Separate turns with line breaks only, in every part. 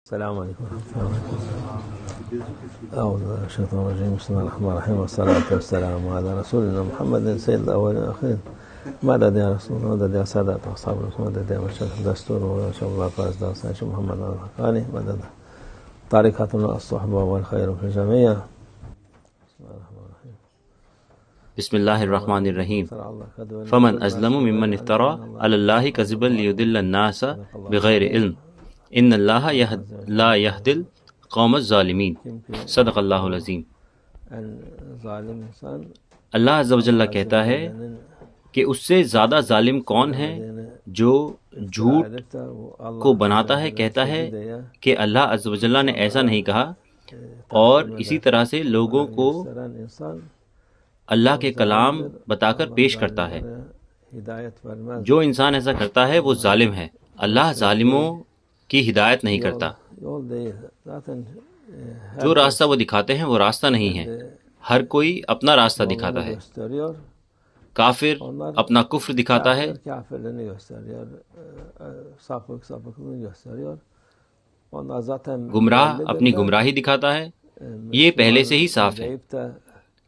السلام علیکم ورحمۃ اللہ اعوذ باللہ من الشیطان الرجیم بسم اللہ الرحمن الرحیم والصلاة والسلام علی رسولنا محمد سید الاولین والآخرین مدد یا رسول اللہ مدد یا سادات اصحاب رسول مدد یا مشرف دستور و شغل فاز داستان محمد الحقانی مدد طریقتنا الصحبہ والخیر فی الجميع.
بسم اللہ الرحمن الرحیم. فمن ازلم ممن افترى علی اللہ کذبا لیضل الناس بغیر علم ان اللہ لا یہدی القوم الظالمین. صدق اللہ العظیم. اللہ عز و جل کہتا ہے کہ اس سے زیادہ ظالم کون ہے جو جھوٹ کو بناتا ہے، کہتا ہے کہ اللہ عز و جل نے ایسا نہیں کہا، اور اسی طرح سے لوگوں کو اللہ کے کلام بتا کر پیش کرتا ہے. جو انسان ایسا کرتا ہے وہ ظالم ہے. اللہ ظالموں کی ہدایت نہیں کرتا. جو راستہ وہ دکھاتے ہیں وہ راستہ نہیں ہے. ہر کوئی اپنا راستہ دکھاتا ہے. کافر اپنا کفر دکھاتا ہے، گمراہ اپنی گمراہی دکھاتا ہے. یہ پہلے سے ہی صاف ہے.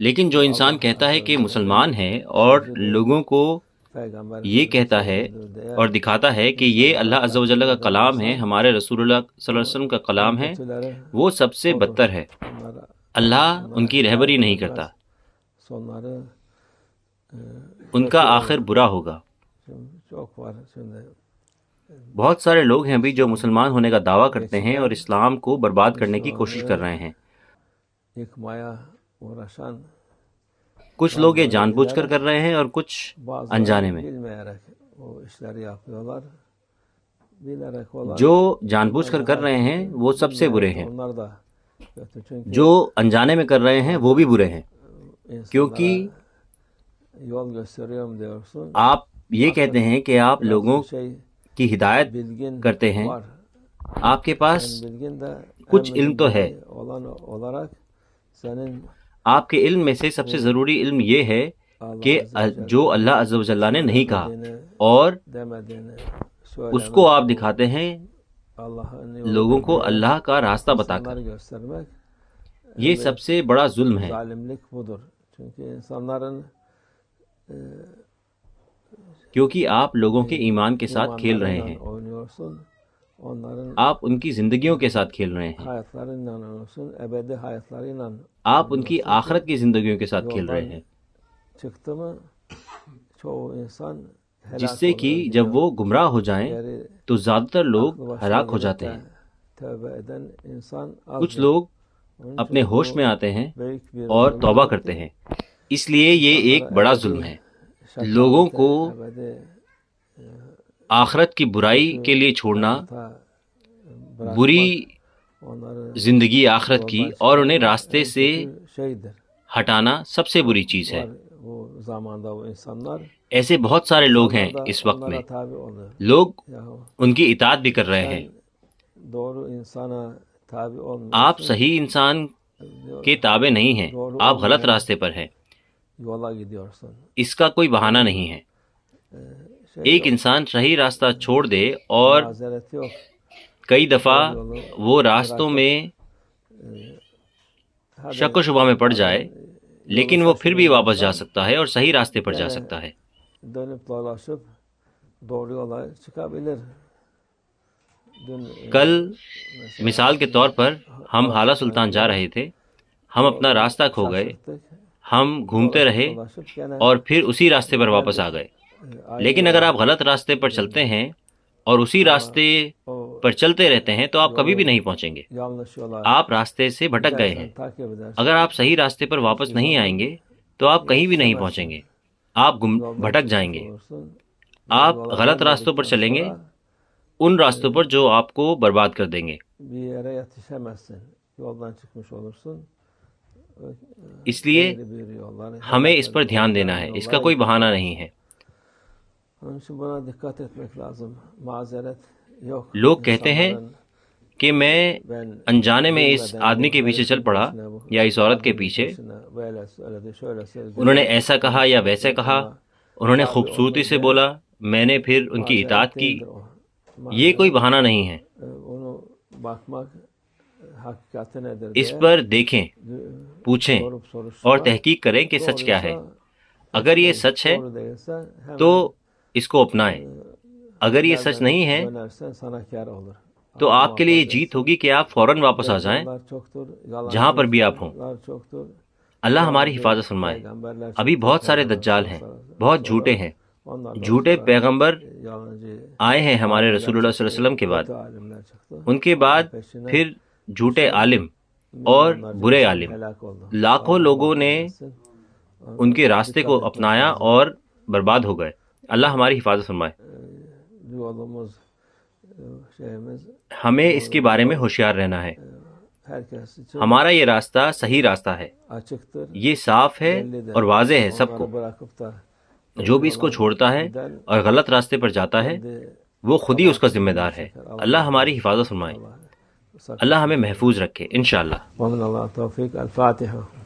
لیکن جو انسان کہتا ہے کہ مسلمان ہے اور لوگوں کو یہ کہتا ہے اور دکھاتا ہے کہ یہ اللہ عز و جل کا کلام ہے، ہمارے رسول اللہ صلی اللہ علیہ وسلم کا کلام ہے، وہ سب سے بدتر ہے. اللہ ان کی رہبری نہیں کرتا، ان کا آخر برا ہوگا. بہت سارے لوگ ہیں ابھی جو مسلمان ہونے کا دعویٰ کرتے ہیں اور اسلام کو برباد کرنے کی کوشش کر رہے ہیں. کچھ لوگ یہ جان بوجھ کر کر رہے ہیں اور کچھ انجانے میں. جو جان بوجھ کر کر رہے ہیں وہ سب سے برے ہیں. جو انجانے میں کر رہے ہیں وہ بھی برے ہیں، کیونکہ آپ یہ کہتے ہیں کہ آپ لوگوں کی ہدایت کرتے ہیں، آپ کے پاس کچھ علم تو ہے. آپ کے علم میں سے سب سے ضروری علم یہ ہے کہ جو اللہ عز و جل نے نہیں کہا، اور اس کو آپ دکھاتے ہیں لوگوں کو اللہ کا راستہ بتا کر. یہ سب سے بڑا ظلم ہے. کیونکہ آپ لوگوں کے ایمان کے ساتھ کھیل رہے ہیں، آپ ان کی زندگیوں کے ساتھ کھیل رہے ہیں، آپ ان کی آخرت کی زندگیوں کے ساتھ کھیل رہے ہیں، جس سے کہ جب وہ گمراہ ہو جائیں تو زیادہ تر لوگ ہلاک ہو جاتے ہیں. کچھ لوگ اپنے ہوش میں آتے ہیں اور توبہ کرتے ہیں. اس لیے یہ ایک بڑا ظلم ہے. لوگوں کو آخرت کی برائی کے لیے چھوڑنا، بری زندگی آخرت کی، اور انہیں راستے سے ہٹانا سب سے بری چیز ہے. ایسے بہت سارے لوگ ہیں اس وقت میں. لوگ ان کی اطاعت بھی کر رہے ہیں. آپ صحیح انسان کے تابع نہیں ہیں، آپ غلط راستے پر ہیں. اس کا کوئی بہانہ نہیں ہے. ایک انسان صحیح راستہ چھوڑ دے اور کئی دفعہ وہ راستوں میں شک و شبہ میں پڑ جائے، لیکن وہ پھر بھی واپس جا سکتا ہے اور صحیح راستے پر جا سکتا ہے. کل مثال کے طور پر ہم حالہ سلطان جا رہے تھے، ہم اپنا راستہ کھو گئے، ہم گھومتے رہے اور پھر اسی راستے پر واپس آ گئے. لیکن اگر آپ غلط راستے پر چلتے ہیں اور اسی راستے پر چلتے رہتے ہیں تو آپ کبھی بھی نہیں پہنچیں گے. آپ راستے سے بھٹک گئے ہیں. اگر آپ صحیح راستے پر واپس نہیں آئیں گے تو آپ کہیں بھی نہیں پہنچیں گے، آپ بھٹک جائیں گے. آپ غلط راستوں پر چلیں گے، ان راستوں پر جو آپ کو برباد کر دیں گے. اس لیے ہمیں اس پر دھیان دینا ہے، اس کا کوئی بہانہ نہیں ہے. لوگ کہتے ہیں کہ میں انجانے میں اس آدمی کے پیچھے چل پڑا یا اس عورت کے پیچھے، انہوں نے ایسا کہا یا ویسا کہا، انہوں نے خوبصورتی سے بولا، میں نے پھر ان کی اطاعت کی. یہ کوئی بہانہ نہیں ہے. اس پر دیکھیں، پوچھیں اور تحقیق کریں کہ سچ کیا ہے۔ اگر یہ سچ ہے تو اس کو اپنائیں، اگر یہ سچ نہیں ہے تو آپ کے لیے یہ جیت ہوگی کہ آپ فوراً واپس آ جائیں جہاں پر بھی آپ ہوں۔ اللہ ہماری حفاظت فرمائے۔ ابھی بہت سارے دجال ہیں، بہت جھوٹے ہیں، جھوٹے پیغمبر آئے ہیں ہمارے رسول اللہ صلی اللہ علیہ وسلم کے بعد، ان کے بعد پھر جھوٹے عالم اور برے عالم، لاکھوں لوگوں نے ان کے راستے کو اپنایا اور برباد ہو گئے۔ اللہ ہماری حفاظت فرمائے۔ ہمیں اس کے بارے میں ہوشیار رہنا ہے۔ ہمارا یہ راستہ صحیح راستہ ہے، یہ صاف ہے اور واضح ہے سب کو۔ جو بھی اس کو چھوڑتا ہے اور غلط راستے پر جاتا ہے وہ خود ہی اس کا ذمہ دار ہے۔ اللہ ہماری حفاظت فرمائے، اللہ ہمیں محفوظ رکھے انشاءاللہ۔
ومن اللہ توفیق۔ الفاتحہ۔